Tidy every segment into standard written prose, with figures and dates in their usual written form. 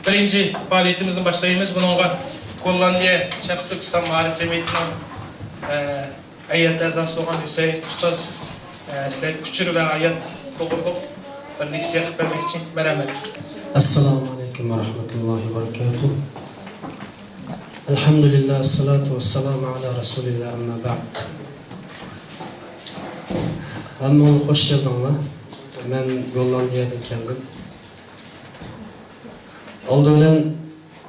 Birinci faaliyetimizin başlayımız bununla Gollandiya Şarkı Türkistan Maarif Cemiyeti'nin ayet derzası olan Hüseyin Ustaz sizler küçür ve ayet doğrulup bir leksiya vermek için merhamet. Assalamu alaikum ve rahmetullahi ve berekatuhu. Elhamdülillah, salatu ve selamu ala Resulillah, amma ba'd. Amma hoş geldinler. Ben Gollandiya'dan geldim. Oldu bilen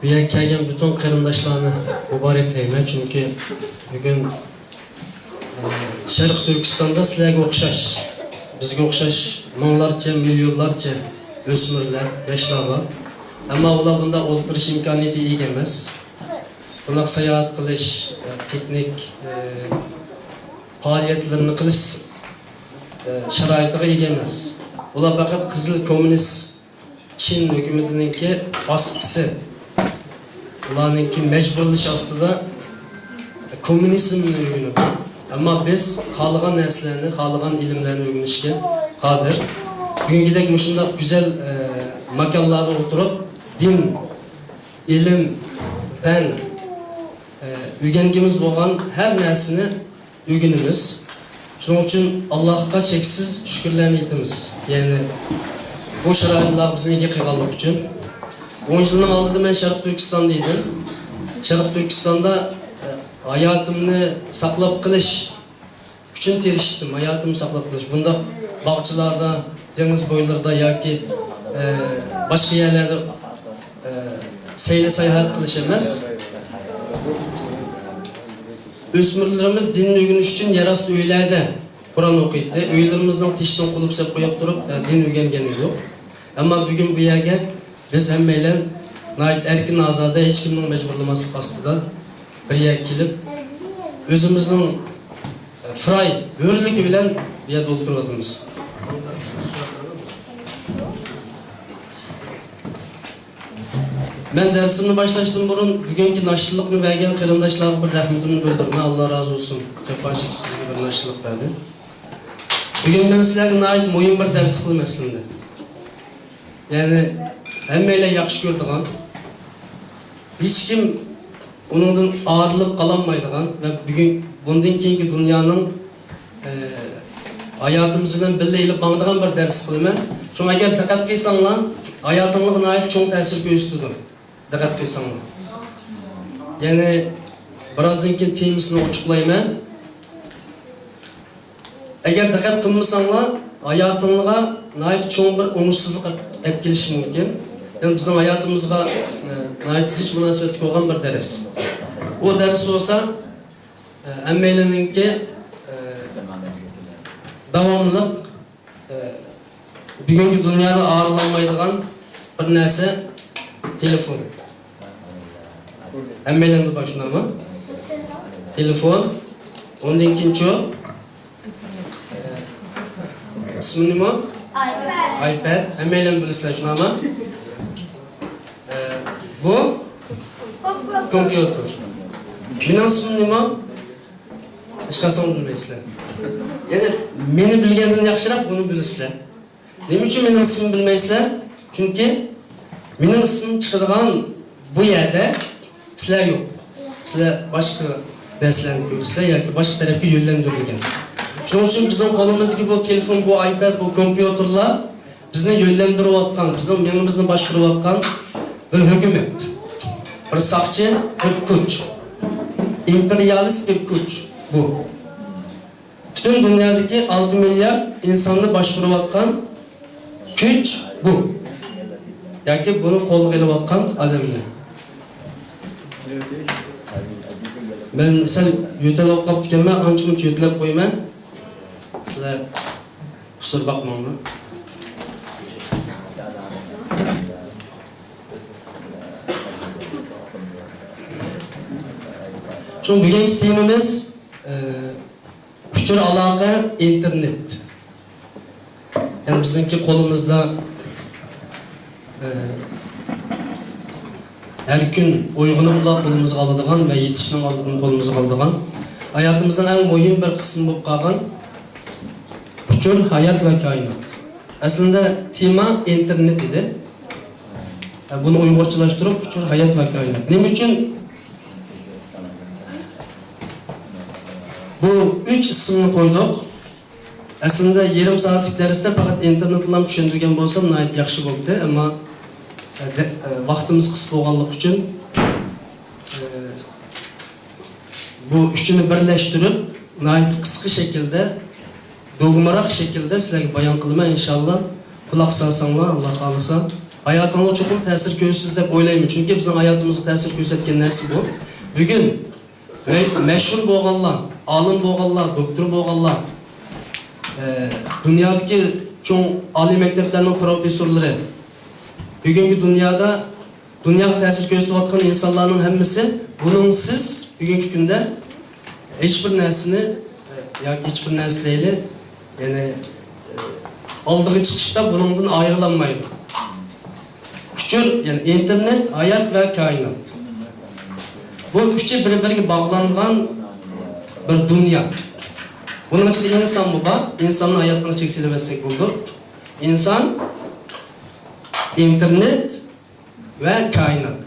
bu yerga kelgan bütün qarindoshlarni muborakleyman, çünkü bugün Sharq Turkistonda sizlarga o'xshash, bizga o'xshash minglarcha, millionlarcha o'smirlar, yoshlar bor. Ammo ular bunda o'tirish imkoniyatiga ega emas. Ular sayohat qilish, piknik faoliyatlarini qilish sharoitiga ega emas. Ular faqat Qizil Kommunist Çin hükümetininki baskısı, ularninki mecburluş aslında komünizmni öğrenip, ama biz xalqan narsalarni, xalqan ilimlerini öğrenishga qodir. Bugünkidek muşunda güzel makallarda oturup din, ilim, fen öğrengimiz bo'lgan her narsani öğrenimiz. Şunun için Allah'a çeksiz şükürlerini aytamiz. Yani bu şaraitlar bizni ega qilganlik uchun 10 yildan oldin men Sharq Turkistonda edim. Sharq Turkistonda hayotimni saqlab qilish uchun tirishdim. Hayotimni saqlab qilish. Bunda bog'chilarda, dengiz bo'ylarida yoki boshqa yerlarda sayohat qilish emas. O'smirlarimiz dinni o'rganish uchun yarasli uylarda Kur'an okuydu. Uylarımızdan tişten kulup sep koyup durup din öğrengeni yok. Ama bugün bu yerge biz hemmeyle erkin azada hiç kimden mecburlaması aslında bir yer kilip özümüzün fray, hürlükü bilen bir yerde oturmadığımız. Ben dersimi başlaştım burun. Bugünkü naşırlıkını vergen kırındaşlarına bir rahmetini bildirme. Allah razı olsun. Cefaçık bizge bir naşırlık verdi. Bugün ben sizlerge ait muhim bir ders kılım aslında. Yani hemmeyle yaxşı gördüğün, hiç kim onundan ağırlık kalanmaydıgan ve bugün bundan keyinki dünyanın hayatımızdan birleşip bağladığın bir ders kılım. Çünkü eğer dikkat kıysanlar, hayatınlığına ait çok tesir gösterdi. Dikkat kıysanlar. Yani birazdan keyin temasini açıklayayım. Eğer dikkat kılmasanlar, hayatınlığa ait çok bir umutsuzluk hep gelişi mümkün. Yani bizim hayatımızda ait hiç münasebeti olan bir ders. O ders olsa, emmeyleninki devamlılık, bugünkü dünyada ağırlanmaydıgan bir narsa telefon. Emmeylendi başına mı? Telefon. Ondan ikinci o. İsmi nima? iPad. Hemmeyle bilisizler şunu ama. Bu? Kompüter. Benim ismim nima? Hiç kasam bilmeysizler. Yani beni bilgenden yaxşırak bunu bilisizler. Nima uchun benim ismimni bilmeysizler? Çünkü benim ismim çıkıdığan bu yerde sizler yok. Sizler başka derslerini görürsüzler yoki başka tarafga yo'llantirilgan. Shuning uchun bizning qo'limizga bu telefon, bu iPad, bu kompüterlar bizni yo'llantirayotgan, bizning menimizni boshqarayotgan bir hukumat. Bir saqchi, bir kuch. Imperialist bir kuch bu. Bütün dünyadaki 6 milyar insanı boshqarayotgan kuch bu. Yoki buni qo'lga olayotgan odamlar. Ben sen yo'talab qolib ketganman, ancha-muncha yo'talab qo'yman. Sizlar kusur bakmanglar. Çünkü bugünkü temamiz kuchur aloqa, internet. Yani bizimki qo'limizda her gün uyg'unibla qo'limizga oladigan va yetishning oldin qo'limizga oladigan hayotımızın en muhim bir kısmı bo'lib qolgan kuchur hayot va koinot. Aslında tema internet edi. Bunu uyg'urchalashtırib, uçur hayat va koinot. Nima uchun bu 3 ismni qo'ydik? Aslında yarım saatlik dersde fakat internet bilan tushuntirgan bo'lsam, nihoyat yaxshi bo'ldi, ammo vaqtimiz qisqa bo'lganligi uchun bu üçünü birleştirip nihoyat qisqa shaklda, do'g'maroq shaklda sizlarga bayon qilaman inshaalloh. Quloq solsanglar, Alloh xolisa, hayotingizga chuqur ta'sir ko'rsatadi deb o'ylayman. Chunki bizning hayotimizga ta'sir ko'rsatgan narsa bu. Bugun mashhur bo'lganlar, olim bo'lganlar, doktor bo'lganlar, dünyadaki çoğu Ali mekteplerinin profesörleri, bugünkü dünyada ta'sir ko'rsatayotgan insanların hemmisi bunun siz bugünkü günde hiçbir narsani yoki hiçbir narsalarni yani aldığı çıkışta bunundan ayrılanmaydı. Üçür yani internet, hayat ve kainat. Bu üçü birbirine bağlangan bir dünya. Bunun içinde insan mı var? İnsanın hayatını çekselemeksek buldu. İnsan, internet ve kainat.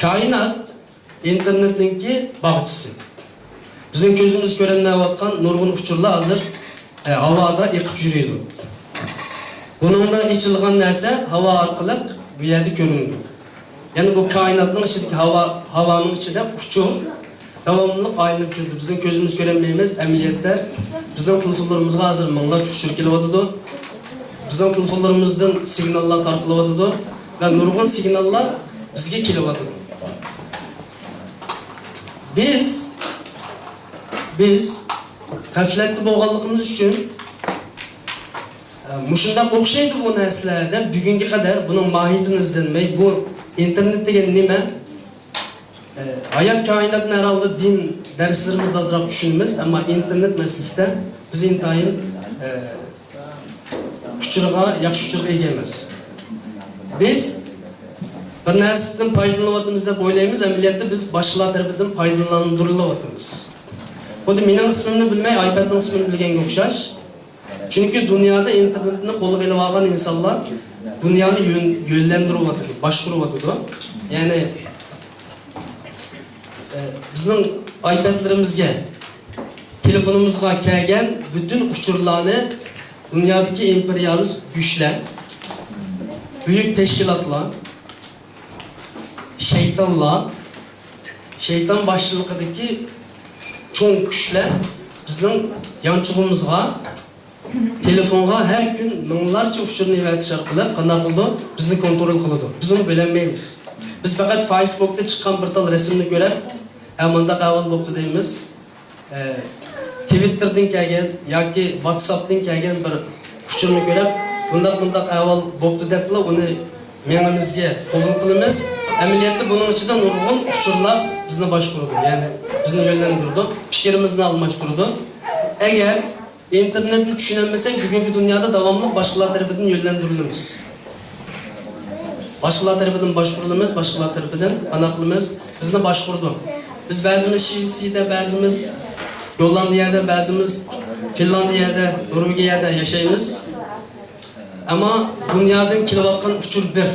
Kainat, internetinki bağçısı. Bizim gözümüz görenmeye bakkan nurgun uçurlar hazır havada ekip yürüyordu. Bununla içilgan nerse hava arkalık bu yerde göründü. Yani bu kainatın içindeki havanın içinde uçur. Devamlı aynı türlü. Bizim gözümüz göremeyimiz emniyetler. Bizim telefonlarımızga hazır manglar uçur kilovatıdı. Bizim telefonlarımızdan signallar tartılıvatıdı. Ve nurgun signallar bizge kilovatıdı. Biz gafletli bo'lganligimiz uchun mushunda o'xshaydi bu narsalarda bugunga qadar buning mohiyatini izlanmay, bu internet degan nima? Hayat kainatni herhalde din derslerimizde azraq tushunamiz, ammo internet masalasida biz intayin yaxshi uchurga ega emas. Biz bir narsadan foydalanyapmiz deb o'ylaymiz, amaliyotda biz boshqalar tarafidan foydalanyapmiz. Bunda mening ismimni bilmay, iPadning ismini bilganga o'xshash. Chunki dunyoda internetni qo'lga ilib olgan insonlar dunyoni yo'llantiryapti, boshqaryapti. Ya'ni bizning iPadlarimizga, telefonimizga kelgan bütün uçurlarni dünyadaki emperyalist güçler, büyük teşkilatlar, şeytan başçılığındaki çoğun güçler bizning yançığımızga, telefonga her gün minglarcha uçurni ivetiş arqılı qanday qildi bizni kontrol qiladi. Biz uni bilmaymiz. Biz faqat Facebook'ta chiqqan bir tal rasmni ko'rib, amanda qaval bo'pti deymiz. Twitter'dan kelgan yoki WhatsApp'dan kelgan bir uçurni ko'rib, bundaq qaval bo'pti deb uni mengimizga qabul qilamiz. Amaliyotda buning ichida nurg'un uçurlar bizni boshqaradi, ya'ni bizni yo'llantirdi, fikrimizni almashtirdi. Agar internetni tushunmasak, bugungi dunyoda davomli boshqalar tarafidan yo'llantirilamiz. Boshqalar tarafidan boshqarilamiz, boshqalar tarafidan anaqlimiz bizni boshqardi. Biz ba'zimiz Shvetsiyada, ba'zimiz Gollandiyada, ba'zimiz Finlandiyada, Norvegiyada yashaymiz. Ammo dunyodan kelayotgan uchur bir.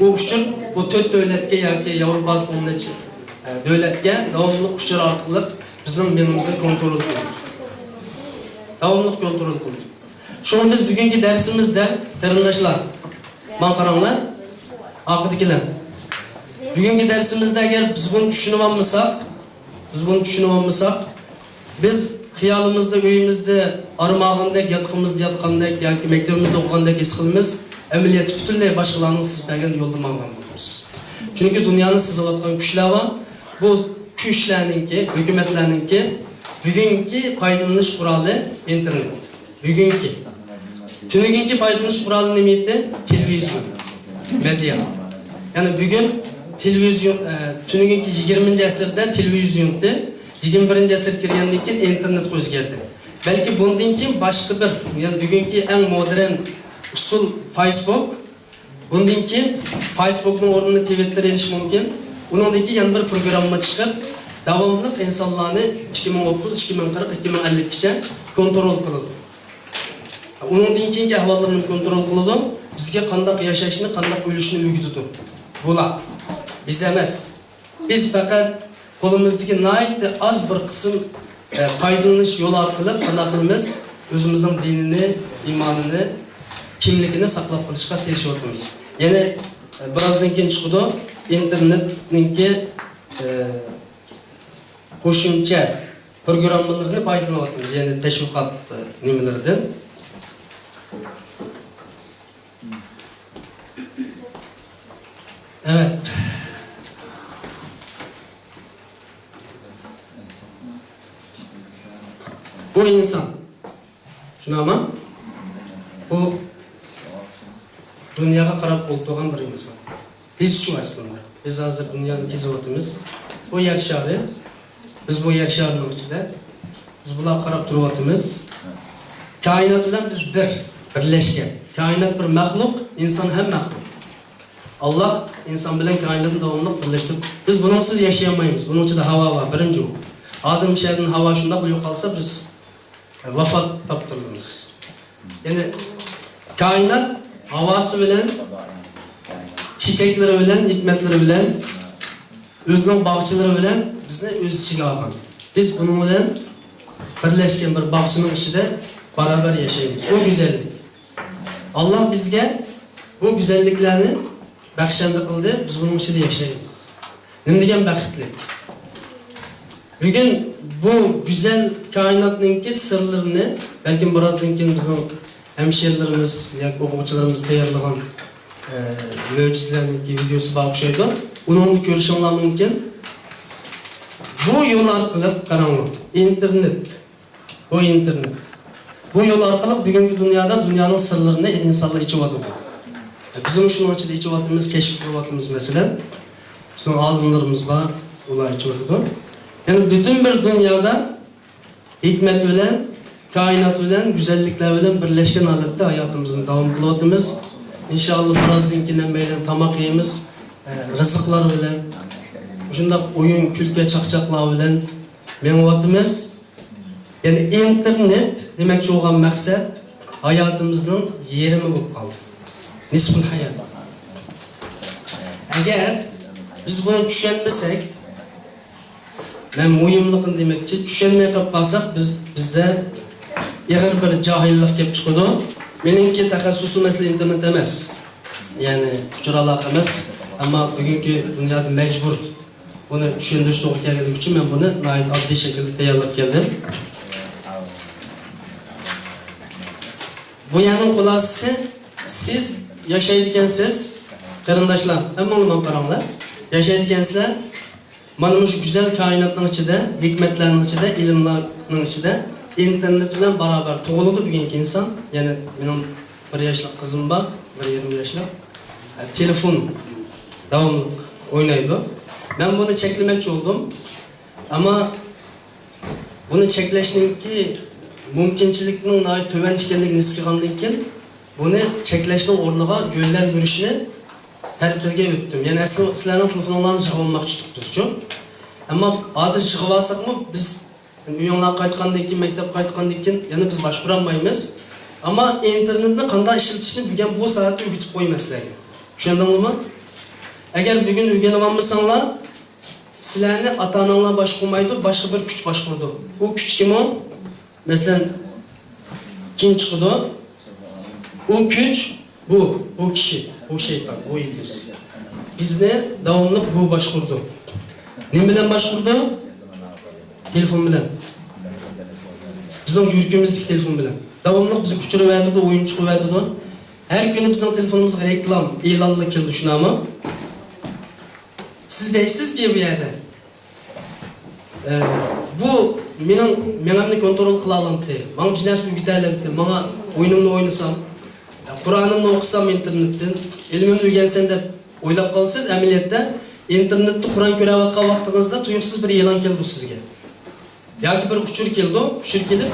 Bu uchur bu 4 davlatga yoki Yevropa Ittifoqining davlatga davomli uchur orqali bizning menimizni kontrol qiladi. Davomli kontrol qiladi. Shuni biz bugungi darsimizda qarindoshlar, men qaranglar, oqidagilar. Bugungi darsimizda agar biz bunu tushunib olmasak, biz xiyolimizda, uyimizda, armog'indek, yatqimizda yatqandek yoki maktabimizda o'qigandek his qilamiz, amaliyotda butunlay boshqalarning sizlagan yo'lda mang'an bo'lamiz. Chunki dunyoni sizlayotgan kuchlar va bu kuchlarningki, hukumatlarningki bugungi foydalanish quroli internet. Bugungi foydalanish quroli nima edi? Televizion, media. Ya'ni bugun televizion tunugungi 20-asrda televizionni 21-asr kirgandan keyin internet o'zgardi. Balki bundan keyin boshqa bir, ya'ni bugungi eng modern usul Facebook. Bundan keyin Facebookning o'rnini Twitter elish mumkin. Undan keyin yana bir programma chiqib, davomli insonlarni 2030, 2040, 2050gacha kontrol qiladi. Undan keyingi ahvollarni kontrol qiladi. bizga qanday yashashni, qanday o'lishni o'rgatadi. Bular biz emas. Biz faqat qo'limizdagi nayt az bir qism foydalanish yo'li orqali qanday qilamiz? O'zimizning dinini, iymonini, kimligini saqlab qolishga tirishyapmiz. Ya'ni birozdan keyin chiqdi internetningki qo'shimcha programmalarni foydalanyapmiz. Ya'ni tashviqot nimalaridan. Evet. Bu insan. Şuna ama bu dünyaya qarab o'ltirgan bir insan. Biz şu aslında. Biz hazır dünyanın kezivatimiz. Bu yer şari. Biz bu yer şarının içinde. Biz bular qarab turvatimiz. Kainat bilan biz birleşken. Kainat bir mahluk, insan hem mahluk. Allah insan bilan kainatni davomli birlashtirib. Biz buningsiz yashayamaymiz. Buning ichida havo var, birinchi. Hozir mishadan havo shunday yo'qolsa biz vafot toptiramiz. Ya'ni kainat havosi bilan, çiçeklari bilan, hikmatlari bilan, o'zining bog'chilari bilan bizni o'z ichiga olgan. Biz buning bilan birlashgan bir bog'chining ichida barabar yashaymiz. Bu go'zallik. Allah bizga bu go'zalliklarni baxshanda qildi, biz buning ichida yashaymiz. Nima degan baxtli. Bugun bu güzel kainatningki sirlarini belki birozdan keyin bizning hemşerilerimiz yoki o'quvchilarimiz tayyorlagan mo'jizalarningki videosi bor o'xshaydi. Uni ko'rishingiz mumkin. Bu yo'l orqali qarang, internet. Bu internet. Bu yo'l orqali bugungi dunyoning sirlarini insonlar ichib oladi. Bizim şunun içinde içivatımız, keşif kılavatımız mesela. Bizim alimlerimiz var, olay içivatıdır. Yani bütün bir dünyada hikmet bilen, kainat bilen, güzellikler bilen birleşken halde hayatımızın devam kılavatımız. İnşallah birazdan kinden böyle tamak yiyimiz, rızıklar bilen, şunda oyun, külke, çakçaklar bilen memuvatımız. Yani internet demekçi olan maksat hayatımızın yerimi bu kaldı. Nisful hayat. Eğer biz bunu düşünmesek, ben muhimliğini demekçi, düşünmeye kalsak bizde ağır bir cahillik gelip çıkıyordu. Benimki takassusu mesela internet emas. Yani küçük alaka emas. Ama bugünkü dünyada mecbur bunu düşündürüş doğru geldiğim için ben bunu gayet adli şekilde tayyorlab geldim. Bu yanın kulası siz yaşaydikensiz, qarindoshlar, hammalarni qaranglar. Yaşaydikensizlar, mana shu güzel kainatning ichida, hikmatlarning ichida, ilmlarning ichida internet bilan barabar tug'ildi bugungi inson. Ya'ni mening 1 yoshli qizim bor, 1 yoshli. Telefon davomli o'ynaydi. Ben bunu cheklamoqchi bo'ldim. Ama bunu cheklashninki mumkinchilikning tuvan ekanligini his qilgandan keyin bunu cheklashning o'rniga yo'llar yurishni tarbiyaga o'tdim. Ya'ni sizlarning telefonlaringizni chiqib olmoqchi tutdingiz-ku. Ammo hozir chiqib olsakmi biz uyinglarga qaytgandan keyin, maktabga qaytgandan keyin yana biz boshqara olmaymiz. Ammo internetni qanday ishlatishni bugun bu soatda o'rgatib qo'ymaslarga. Tushundingizmi? Agar bugun o'rganib olmasanglar, sizlarni ota-onalar boshqarmaydi, boshqa bir kuch boshqardi. Bu kuch kim o? Masalan, kim chiqdi? O güç bu kişi, bu şeytan, bu iblis. Bizni davomli bu boshqardi. Nima bilan boshqardi? Telefon bilan. Bizning yurtimizdagi telefon bilan. Davomli bizni kuchirib aytadi, o'yin chiqib aytadi. Har kuni bizning telefonimizga reklam, e'lonlar keldi, shunami? Siz deysizki bu yerda bu menimni kontrol qila olamdi. Menga bir narsa o'rgatalamdi. Menga o'yinimni o'ynasam, Qur'onimni o'qisam internetdan, ilmimni o'rgansam deb o'ylab qolsangiz, amaliyotda internetda Qur'on ko'rayotgan vaqtingizda tuyuqsiz bir e'lon keldi sizga. Yoki bir uchur keldi, uchur kelib,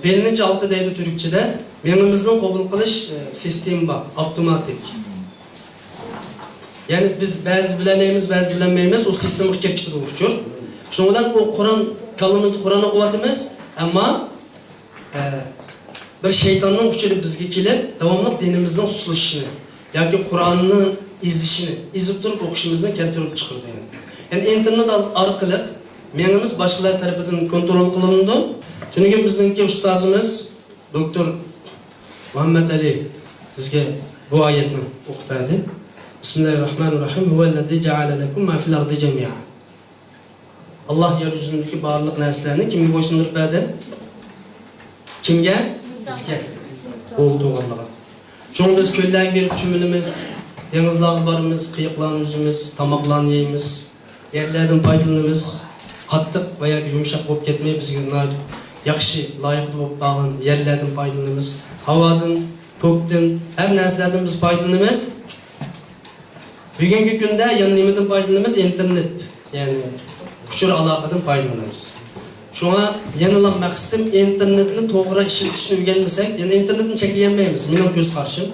belnincha olti deydi turkchada, menimizning qabul qilish sistemi bor, avtomatik. Yani biz ba'zi bilamaymiz, ba'zi bilmaymiz, o sistemga kirishdi bu uchur. Shundan o Qur'on kalimimizni Qur'on o'qiyotimiz, ammo bir şeytanın uçurup bizge kelip, davamlıq dinimizden susuluşunu, yoki Qur'onni izlishini, izib turib o'qishimizni keltirib chiqardi. Yani internet orqali menimiz boshqalar tarafidan kontrol qilindi. Shuning uchun bizningki ustozimiz doktor Muhammad Ali bizga bu oyatni o'qib berdi. Bismillahirrahmanirrahim. Huvallazi ja'ala lakum ma fil ardi jami'a. Allah yer yüzündeki barliq narsalarni kimga bo'ysundirib berdi? Kimga? Bizga. Bo'ldi Allohga. Çoğun biz köylerden bir cümlemiz, denizlerden barımız, kıyıklarını yüzümüz, tamaklarını yiyimiz, yerlerden faydalanımız, kattık veya yumuşak olup gitmeye bizge yakışı, layıklı olup bağlan yerlerden faydalanımız, havadan, toktan, her neslerden biz faydalanımız. Bugünkü günde yanımızdan faydalanımız internet, yani uçur alakadan faydalanımız. Şuna yanılan maksadım internetini toğra işletişini öğrenmesek, yani internetini çekilmeyiz. Benim göz karşım.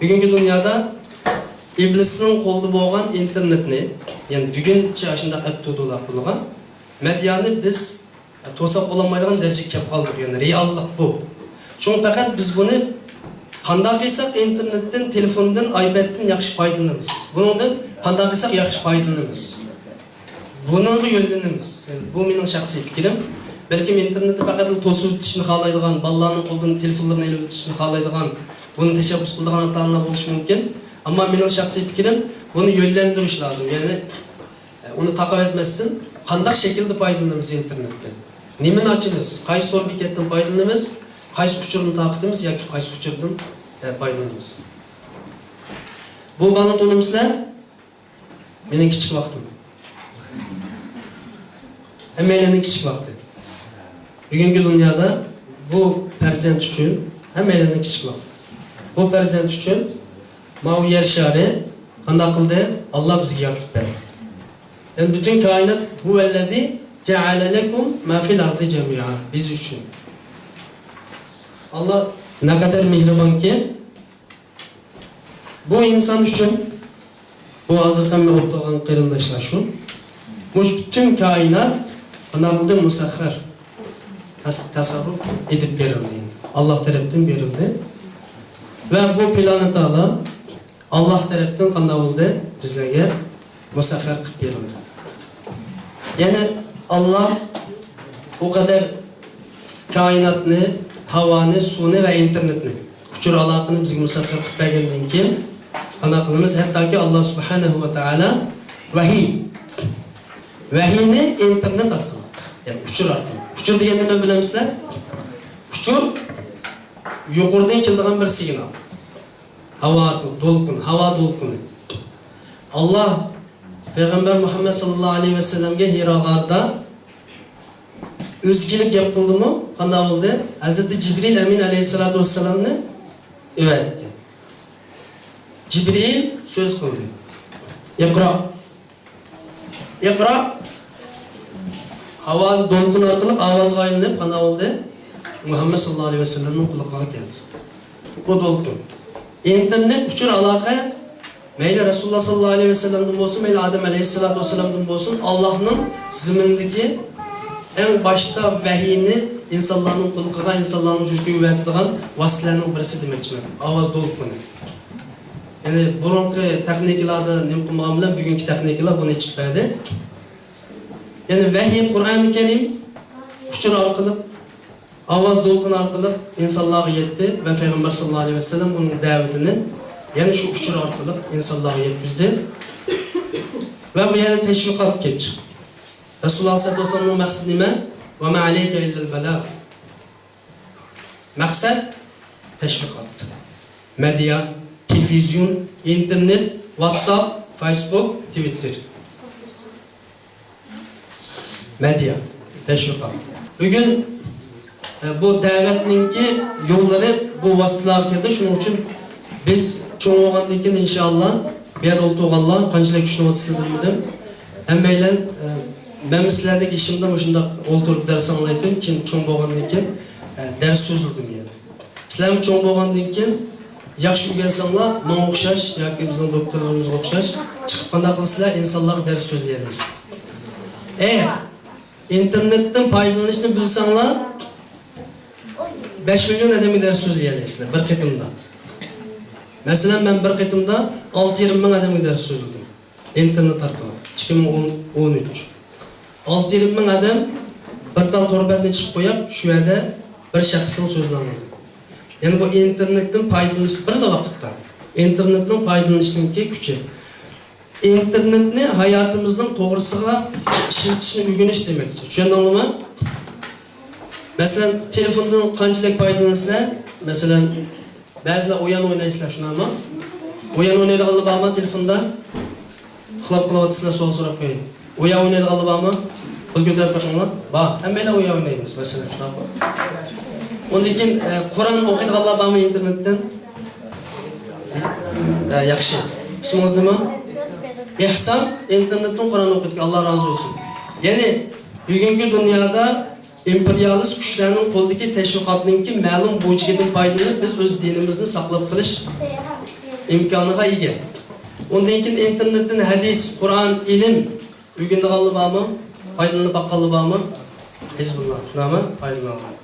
Bugünkü dünyada iblisinin koldu boğan internetini, yani bugün çağışında hep dolar buluğa, medyanı biz tosap olamayacağın derece kep kaldık, yani reallık bu. Çünkü fakat biz bunu qanday qilsak internetten, telefondan, iPad'dan yaxshi foydalanamiz. Bundan qanday qilsak yaxshi foydalanamiz. Bununla yönlenimiz. Yani bu benim şahsi fikrim. Belki internette fakat tosup ötüşünü xalaydigan, balalarning qo'ldan telefonlarını ele ötüşünü xalaydigan, bunu teşebbüs qiladigan ota-onalar bo'lishi mumkin. Ama benim şahsi fikrim, bunu yönlendirish lazım. Yani onu taqib etmesden qanday şekilde foydalanamiz internetden. Nimani açamiz? Qaysi tor bekatdan foydalanamiz? Qaysi uchurni taqitimiz yoki qaysi uchurdan foydalanamiz? Bu bana to'limizlar mening kichik vaqtim. Hemmelerinin küçük vakti. Bugünkü dünyada bu perzent üçün hemmelerinin küçük vakti. Bu perzent üçün mavi yer şari qanday qildi? Allah bizga yaratib berdi. Yani bütün kainat bu vellezi ja'ala lakum ma fil ardi jami'a. Biz üçün. Allah ne kadar mehriban ki bu insan üçün bu hazırdan bir o'tgan qarindoshlar şu. Bu bütün kainat anaqılda musakhar tasarruf edip verildi. Allah tarafından verildi. Ve bu planet Allah tarafından qanday oldu? Bizlerge musakhar qilib verildi. Yani Allah o kadar kainatni, havani, suvni ve internetni, uçur alaqını bizga musakhar qilib bergandan keyin qanday qilamiz? Hattoki Allah subhanahu va taala vahiyni internet orqali, yani uçur orqali. Uçur deganda nima bilamizlar? Uçur yuqoridan keladigan bir signal. Havo to'lqini. Allah Peygamber Muhammed sallallahu aleyhi ve sellem'ge Hira g'arida o'zgilib gap qildimi? Qanday bo'ldi? Hazreti Cibril Amin aleyhissalatu vesselam'ni öğretti. Cibril söz qildi. Iqra. Havo to'lqini orqali ovozga aylanib qanday bo'ldi? Muhammed sallallahu aleyhi ve sellem'nin quloqiga keldi. Bu to'lqin. İnternet uçur aloqa mayli Rasululloh sallallohu alayhi ve sellem'den bo'lsin, mayli Adem aleyhissalatu vesselam'dan bo'lsin, Allah'ın zimindagi en başta vahiyni insanların quloqiga, insanların vücudiga o'rnatadigan vositalarning birisi demoqchiman. Ovoz to'lqini. Yani burunqi texnikalarda nima qilmagan bilan bugungi texnikalar buni yechib berdi. Yani vahiy Qur'oni Karim uçur orqali, ovoz to'lqini orqali insonlarga yetdi ve Peygamber sallallohu alayhi ve sellem uning da'vatini yani şu uçur orqali insonlarga yetkazdi. Ve bu yana teşviqat kelib chiqdi. Rasululloh sallallohu alayhi ve sellem'ning maqsadi nima? Va ma alayka illal balagh. Maqsad teşviqat. Medya, televizyon, internet, WhatsApp, Facebook, Twitter. Medya, teşviqat. Bugün bu davetninki yolları bu vasıtalar kirdi. Şunun için biz çoğun olgandan keyin inşallah bir yer oltuğallah qanchalik kuchli o'tsin bilmadim. Hammaylar ben sizlerdeki işimde şunda oturup ders anlaytım ki çoğun olgandan keyin ders sözledim yani. Sizler çoğun olgandan keyin yaxshi o'rgansanglar, menga o'xshash yoki bizning doktorlarimizga o'xshash chiqib qanday qilsizlar insonlar ders so'zlaymiz. Eğer internetdan foydalanishni bilsanglar, 5 milyon adamı ders sözleyebilirsiniz bir kıtımda. Mesela ben bir kıtımda 6-20 bin adamı ders sözledim. İnternet arkalı. 2013. 6-20 bin adam bir tal torbatına çıkıp koyup şu yerde bir şahsın sözünü anladı. Yani bu internetin faydalanışı bir vakitte. İnternetin faydalanışının ki küçük. İnternetni hayatımızın doğrusuna işletişini ügünüş demektir. Şu anlamda mı? Mesela telefondan kançılık faydalanırsa, mesela bazılar oyan oynayırlar şuna ama oyan oynaydı kalıp ama telefonda kılap atısına soğuk sorak koyun. Oyan oynaydı kalıp ama kıl götürüp bakınlar. Bak, hem böyle oyan oynayımız mesela şuna bak. Onun için Kur'an okuydu kalıp ama internetten yakşı. İsminiz nima? İhsan, internetten Kur'an okuduk. Allah razı olsun. Yani bugünkü dünyada imperialist güçlerinin qo'ldagi teşvikatınki ma'lum bo'yichidan foydalanib biz o'z dinimizni saqlab qilish imkoniga ega. Undan keyin internetdan hadis, Qur'on, ilm o'rganganlar bormi? Foydalanib baqqanlar bormi? Hizbullah, shunami? Foydalangan.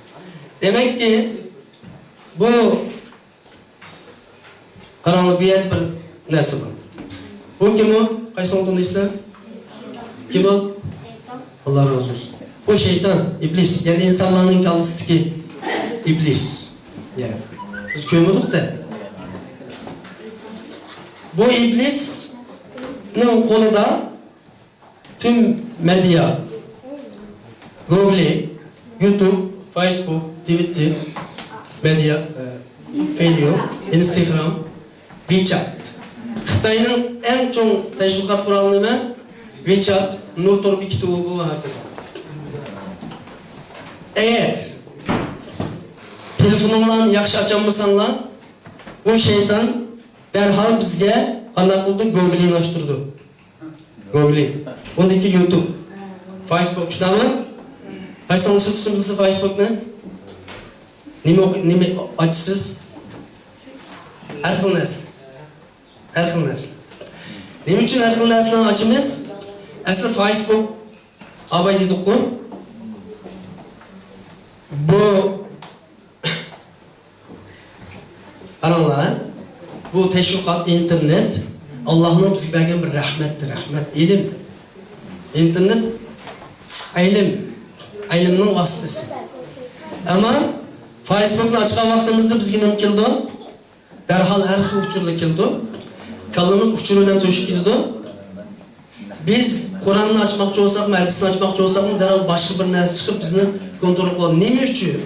Demek ki bu qaranglar bu yer bir narsa bor. Bu kim o? Qaysi o'qiysan? Kim o? Allah razı olsun. Bu şeytan, iblis. Yani insanların kalısındaki iblis. Yani biz görmedik de. Bu iblis'nin kolunda tüm medya, Google, YouTube, Facebook, Twitter, medya, Facebook, Instagram, WeChat. Xitoyning en çok teşvikat kuralı nima? WeChat, Nur Torbi kitobi bu herkese. Eğer telefonundan yaxshi açammasanlar, bu şeytan derhal bizge qanday qildi? Google'ni açtırdı. Google. Ondaki YouTube, Facebook shunami? Qaysi ishlatishimizni Facebookni? Nima ochsiz? Har xil narsa. Har xil narsa. Nima uchun har xil narsani ochamiz? Asli Facebook abay dedik-ku. Bu qaranglar, bu teşvikat internet Allah'ın bizga bergan bir rahmettir, rahmet, ilim. İnternet ilimning vasitasi. Ama Facebook'ni ochgan vaqtimizda bizga nima keldi? Darhol har xil uchurlar keldi. Kallamiz uchur bilan to'shib ketdi. Biz Qur'onni ochmoqchi bo'lsak, hadisni ochmoqchi bo'lsak, darhol boshqa bir narsa chiqib bizni kontrol qiladi. Nima uchun?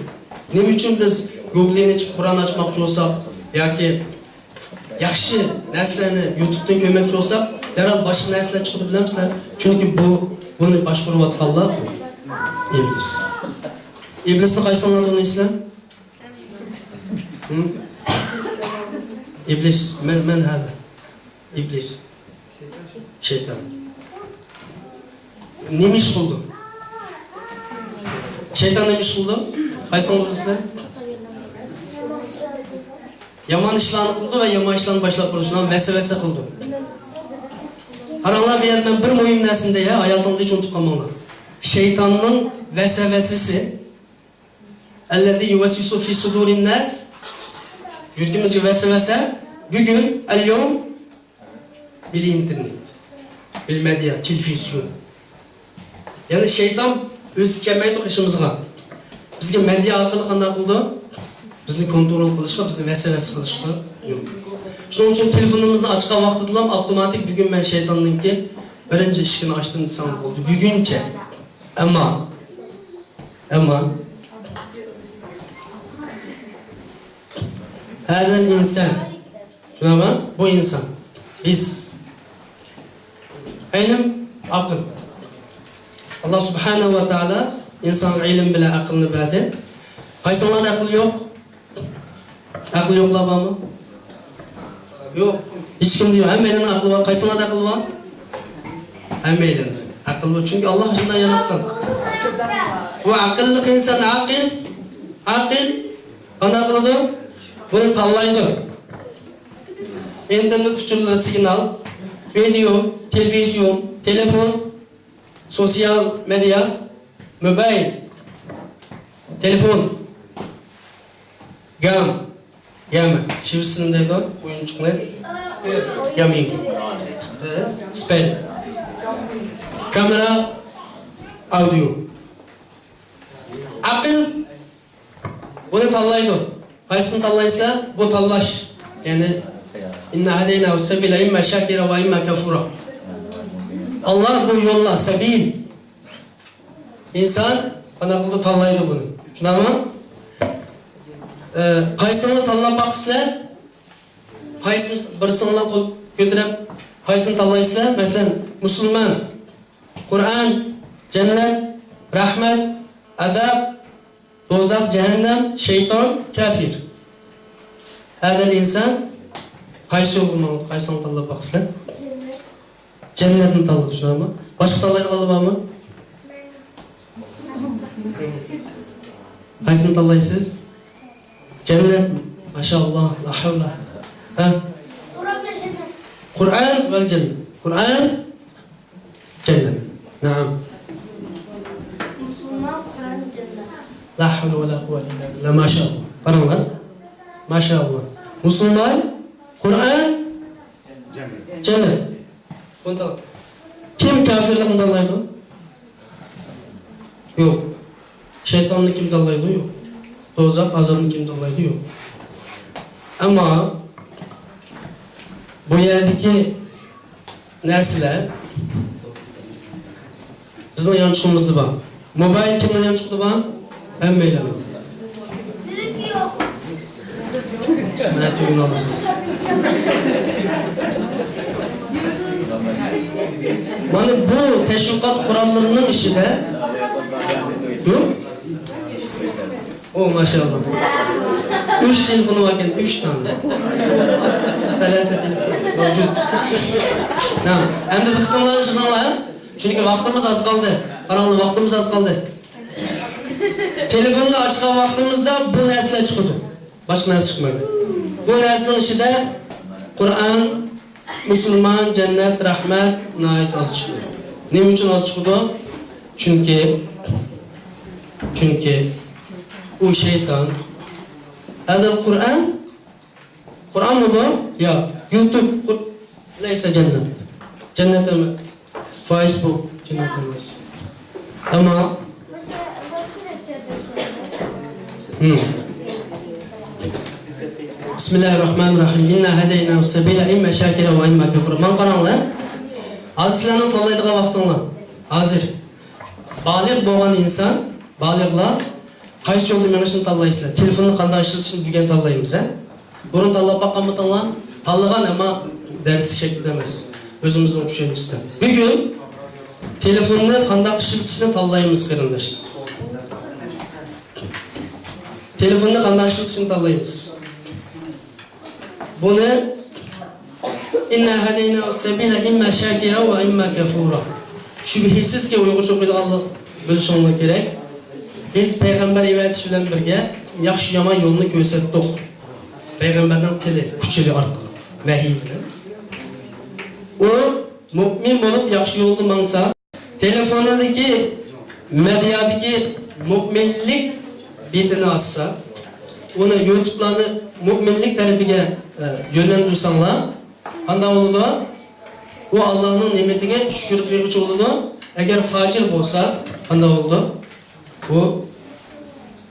Nima uchun biz Google'ni ochib Qur'on ochmoqchi bo'lsak yoki yaxshi narsalarni YouTube'dan ko'rmoqchi bo'lsak, darhol boshqa narsalar chiqib bilamsizlar? Chunki buni boshqarayotganlar iblis. İblisni qaysilar o'ynaysizlar? İblis, men hada. İblis. Şeytan. Nima ish qildi? Şeytan nima ish qildi? Qaysilar bilasizlar? Yomon ishlarni qildi va yomon ishlarni boshlab qo'yishdan vasvasa qildi. Qaranglar, bu yerda bir muhim narsada ya, hayotingizda hech unutib qolmanglar. Şeytanning vasvasasi allazi yuwaswisu fi sudurin nas yurtimizga vasvasa bugun al-yawm bil internet, bil medya, televizyon. Yani şeytan o'z kelmaydi ishimizga. Bizga medya orqali qanday qildi? Bizni kontrol qilishga, bizni vasvasa qilishga yo'q. Shuning uchun telefonimizni ochgan vaqtida ham avtomatik bugun men shaytonningki birinchi ishini ochdim desam bo'ldi. Buguncha. Ama her insan, şuna bak, bu insan, biz, ilim, akıl. Allah subhanahu wa ta'ala insan ilim bile akılını verdi. Qaysilarda akıl yok? Akıl yoklar var mı? Yok. Hiç kimde yok. Hemmeyle akıl var. Qaysilarda akıl var? Hemmeyle. Akıl var. Çünkü Allah aşkından yarattı. Bu akıllı insan akıl, qanday qiladi? Buni tanlaydi. İnternet uchurlari signal, video, televizyon, telefon, sosyal medya, mobil, telefon. Gama. Şivsinin deydi o. Oyuncuqlar. Gaming. Spell. Kamera. Audio. Aql. Bunu tanlaydı. Qaysini tanlaysa bu tanlash. Yani inna hadayna sabila imma shakira ve imma kafura. Allah bu yolla sabil. İnsan qanaqıldı tanlaydı bunu. Şunamı? Qaysini tanlamoqsizlar? Qaysini birisini qo'l ko'tarib, qaysini tanlaysizlar? Masalan, musulmon, Qur'on, jannat, rahmat, adab, do'zax, jahannam, shayton, kafir. Hada insan qaysi yo'lni qaysini tanlamoqsizlar? Jannatni tanlab shunami? Boshqa tanlay olmaymi? Qaysini tanlaysiz? Cennet, maşallah, la havla. Kur'an ve cennet. Kur'an, cennet. Naam. Müslüman, Kur'an, cennet. La havle ve la kuvvete illa billah. Maşallah. Paranlar. Maşallah. Müslüman, Kur'an, cennet. Bundan. Kim kafirle bundanlaydı? Yok. Şeytanlı kim dallaydı? Yok. Dozaq azabını kim dallaydı? Yok. Ama bu yerdeki narsalar bizning yanchishimizda bor. Mobil kimning yanchishida bor? Hammalar. Direkt yok. Mana tugun olasiz. Mana bu teşviqat qurollarining ichida yo'q. Oh maşallah. 3 telefonu var ekan, 3 tane. Talasa telefon mevcut. Tamam. Endi diqqatlanishinglar jurnallar. Chunki vaqtimiz az qoldi. Qaranglar, vaqtimiz az qoldi. Telefonni ochgan vaqtimizda bu narsalar chiqadi. Boshqa narsa chiqmaydi. Bu narsaning ichida Qur'on, musulmon, jannat, rahmat, nihoyat oz chiqadi. Nima uchun oz chiqadi? Chunki o şeytan. Hada Kur'an. Kur'an mı bu? Ya YouTube. Neyse cennet. Cennet mi? Facebook. Cennet mi? Ama Bismillahirrahmanirrahim. İnna hadayna sabila imma shakira ve imma kafura. Man qaranglar. Azizlarning tanlaydigan vaqtinglar. Hozir baliq bo'lgan inson, baliqlar qaysi yo'lda menishni tanlaysizlar? Telefonni qanday ishlatishni bilgan tanlaymiz, ha? Burun tanlab baqqanmidinglar? Tanlagan, ammo dars shaklida emas. O'zimizning tushunishimizda. Bugun telefonni qanday ishlatishni tanlaymiz, qarindoshlar. Telefonni qanday ishlatishni tanlaymiz. Buni inna hadayna sabila imma shakira va imma kafura. Shubhisizki Uyg'urcha o'qiydiganlar bilishinglar kerak. Biz payg'ambar evatish bilan birga yaxshi yomon yo'lni ko'rsatdik. Payg'ambarning tili, kuchi orqali, vahiy bilan. U mu'min bo'lib yaxshi yo'lda mangsa, telefonidagi mediadagi mu'minlik betini assa, uni YouTube'larni mu'minlik tarafiga yo'naltirsanglar, qanday bo'ladi? U Allohning ne'matiga shukr qiluvchi bo'ladi. Agar fojir bo'lsa, qanday bo'ladi? Bu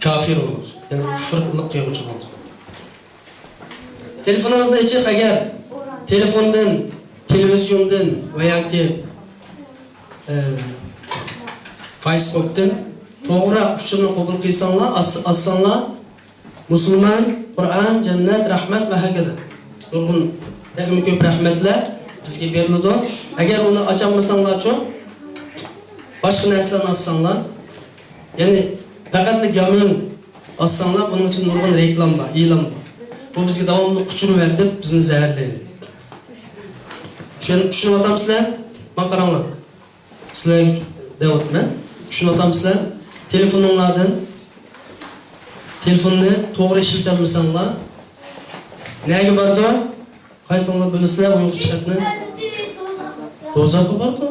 kafir olur. Yani kufrlık qiluvchi bo'ladi. Telefoningizda ichi agar telefondan, televizyondan va yoki Facebookdan to'g'ri uchurni qabul qilsanglar, assanglar musulmon, Qur'on, jannat, rahmat va hakada. Nurg'un texnik ko'p rahmatlar bizga beriladi. Agar uni ocholmasanglar-chi, boshqa narsalarni assanglar, ya'ni faqatli gaming assanglar, buning uchun nurg'un reklam bor, e'lon bor. Bu bizga davomli quchuraverib deb bizni zaharlaydi. Shuni tushunyapsizlar? Men qaranglar. Sizlar deyapman. Tushunyapsizlar? Telefoningizdan telefonni to'g'ri ishlatolmasanglar, nega bordi? Qaysinglar bilasizlar Uyg'ur chiqatni? Do'zax bordi.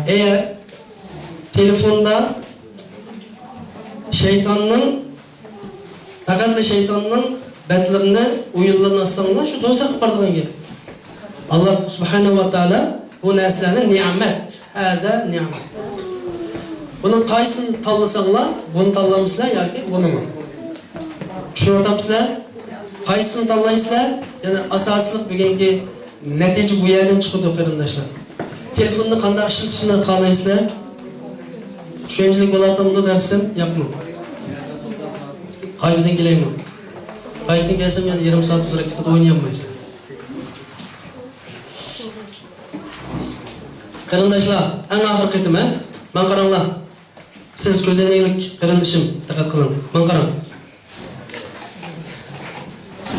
Eğer telefonda şeytanın Fakat şeytanın betlerini, uyullarını aslanlar şu dosak bardığına gelip. Allah subhanahu wa ta'ala bu neslenin nimet. Hâdâ nimet. Bunun kaysını tallasanlar, bunu tallamışlar ya ki bunu mu? Şunu ortamsızlar, kaysını tallaysızlar, yani asasılık bugünkü netice bu yerden çıkıyor kardeşler. Telefonunu kanda ışıltışını kalaysızlar. Şu öncülük olatamda dersin, yapma. Hayırdan geleyim mi? Hayırdan gelsem yani yarım saat uzak gitip oynayamayız. Kardeşler, en ahir kıytım he? Ben karanlar. Siz gözeneylik kardeşim, dikkat kılın. Ben karan.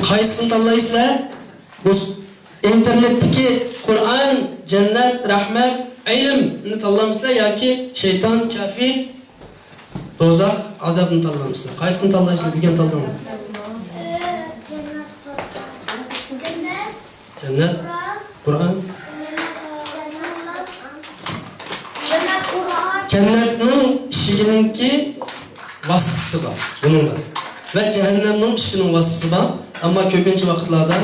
Kaysını tanlaysızlar, bu internetteki Kur'an, cennet, rahmet, ilimni tanlamışlar ya ki şeytan, kafir, dozak, azabını tanlamışlar. Kaysını tanlaysızlar, bilgen tanlamışlar. Cennet, Kur'an. Cennetnin işininki vasıtısı var, bunun da. Ve cehennemnin işinin vasıtısı var. Ama köpüncü vakitlarda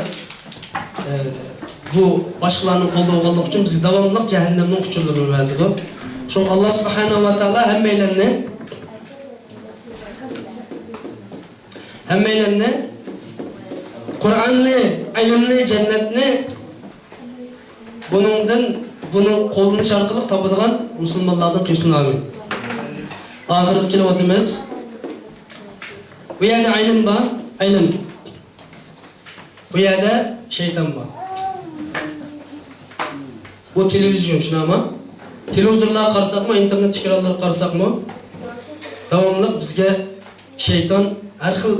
bu başkalarının kolda olmak için bizi devamlı cehennemnin uçurlarını verdi bu. Çünkü Allah subhanahu wa ta'ala hemmeylerini Kur'an'ını, ilimni, cennetni bunun kolunu şarkılık tapıdığın Müslümanlardan kıyısın amin. Ahırlık kilovatımız. Bu yerde ilim var, ilim. Bu yerde şeytan var. Bu televizyon şuna ama. Televizorlara karsak mı, internet çıkaralları karsak mı? Devamlı bizge şeytan her xil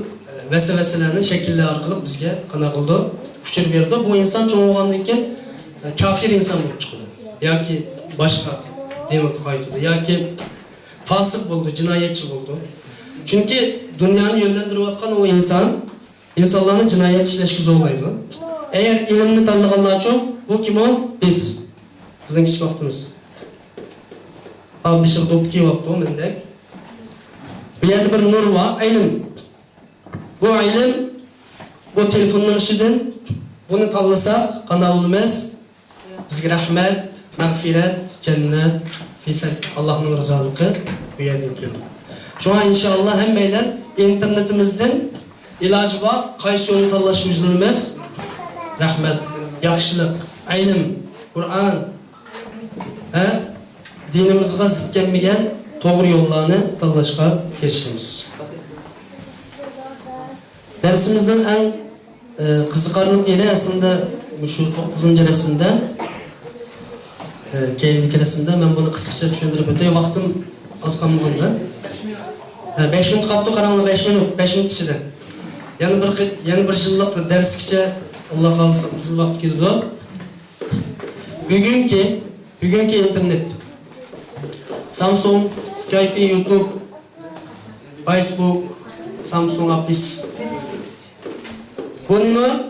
vesveselerini şekilleri arkalık bizge kana kıldı. Küçür berdi. Bu insan çoğu oğandan keyin kafir insan bulup çıkdı. Ya ki başka dinle kaytıdı. Ya ki fasık buldu, cinayetçi buldu. Çünkü dünyanı yönlendirip atkan o insan, insanların cinayet işleşki zorlaydı. Eğer ilimni tanıganlar çok, bu kim o? Biz. Bizden küçük vaktimiz. Abi bir şey topki vakti o mendek. Bir yerde bir nur var, ilim. Bu ilim, bu telefonun işidir. Bunu tanısak, kana olmaz. Bizge rahmet, mağfiret, cennet, fisek, Allah'ın rızalıkı bu yerde diyor. Şu an inşallah hem beyler internetimizden ilacı var, kaysi yolu tanılaşı üzülmez. Rahmet, yaxşılık, ilim, Kur'an, dinimizge zıt gelmegen doğru yollarını tanılaşka geçtiğimiz. Dersimizden en kızıkarlık yeri aslında şu 9. resimden keyifli resimde ben bunu kısaca düşündürüp öteye vaktim az kalmağında 5 minut kaptı karanlığı 5 minut içinde yani bir yıllık dersikçe Allah kalırsa uzun vakit gidiyor. Bugünkü internet Samsung, Skype, YouTube, Facebook, Samsung Apis bunu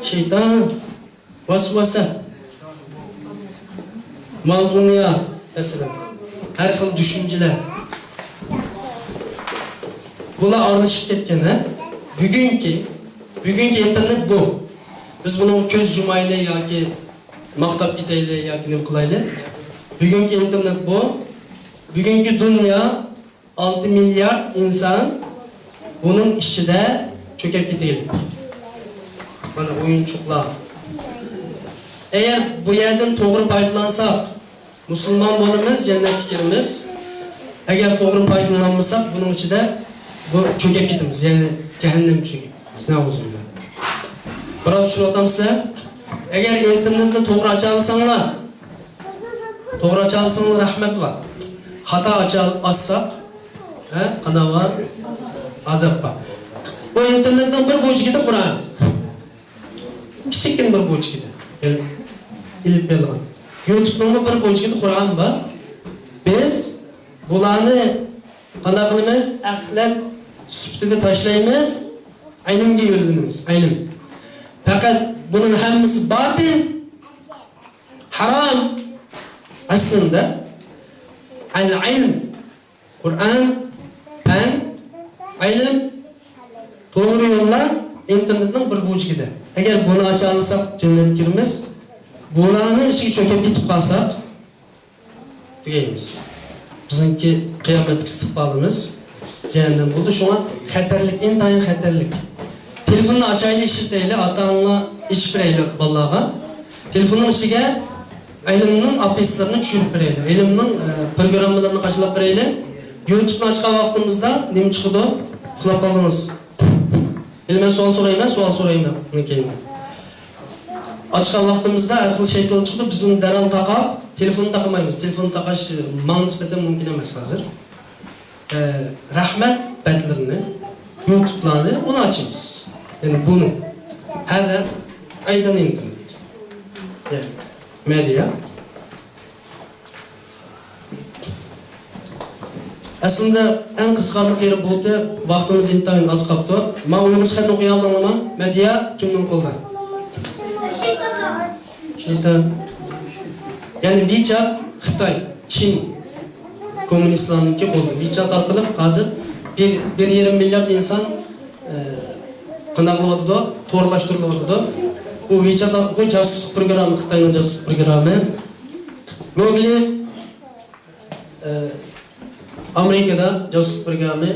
şeytan vasvasa mal dünya mesela her xil düşünceler bula aralashib ketgan bugungi internet bu. Biz bunun ko'z yumayli yoki maqtab ketayli yoki nima qilayli. Bugungi internet bu. Bugungi dünya 6 milyar insan bunun ichida cho'kib ketaylik. Mana o'yinchoqlar. Eğer bu yerden doğru paydalansak, Müslüman bo'lamiz, cennet fikrimiz. Eğer doğru paydalanmasak, bunun içinde bu çökep gitimiz, yani cehennem çökep. Ne olsun? Biraz şunu atamsizlar. Eğer internetni doğru açalsanlar, rahmet var. Hata açsak, qana var, azap var. Bu internetten bir boyucu gidip Kur'an. Kichikkin bir boyucu gidip. Yani ilip berilgan. YouTube'da bir boyucu gidip Kur'an var. Biz bularni qanday qilamiz? Axlat süptini tashlaymiz, ilimga yo'llanamiz. Ilim. Fakat bunun hammasi batil, haram. Aslında al-ilm, Kur'an, aylim to'g'ri yo'llar internetning bir burchigida. Agar buni acha olsak jannatga kiramiz. Bularni ishiga cho'kib ketib qolsak tugaymiz. Bizningki qiyomatga istiqbolimiz cehennem bo'ldi. Shunga xatarlik, intayin xatarlik. Telefonni açaylik işitaylik, ata-onalar ichib beraylik bolalarga. Telefonning ichiga ilmning apislarini tushirib beraylik. Ilmning programmalarini qachilab beraylik. YouTube'ni ochgan vaqtimizda nima chiqdi? Uxlab qoldingiz. Ilmen savol so'rayman. Keyin. Açgan vaqtimizda har xil shayton chiqdi, biz uni darhol taqab, telefonni taqamaymiz. Telefonni taqash nisbatan mumkin emas hozir. Rahmat batlarini, YouTube'larni onu açamiz. Yani bunu hada aydan internet. Yani medya. Aslında en qisqarliq yeri bo'ldi, vaqtimiz intayin az qoldi. Men universitetni o'qiy oldim, medya kimning qo'lida? Shayton. Yani WeChat Xitoy, Çin komünistlarninki qo'lida. WeChat orqali hozir 1,5 milyar inson qanday qilyapti? To'g'rilashtiryapti. Bu WeChat bu jasuslik programma, Xitoyning jasuslik programma. Google Amerika'da jasuslik programma,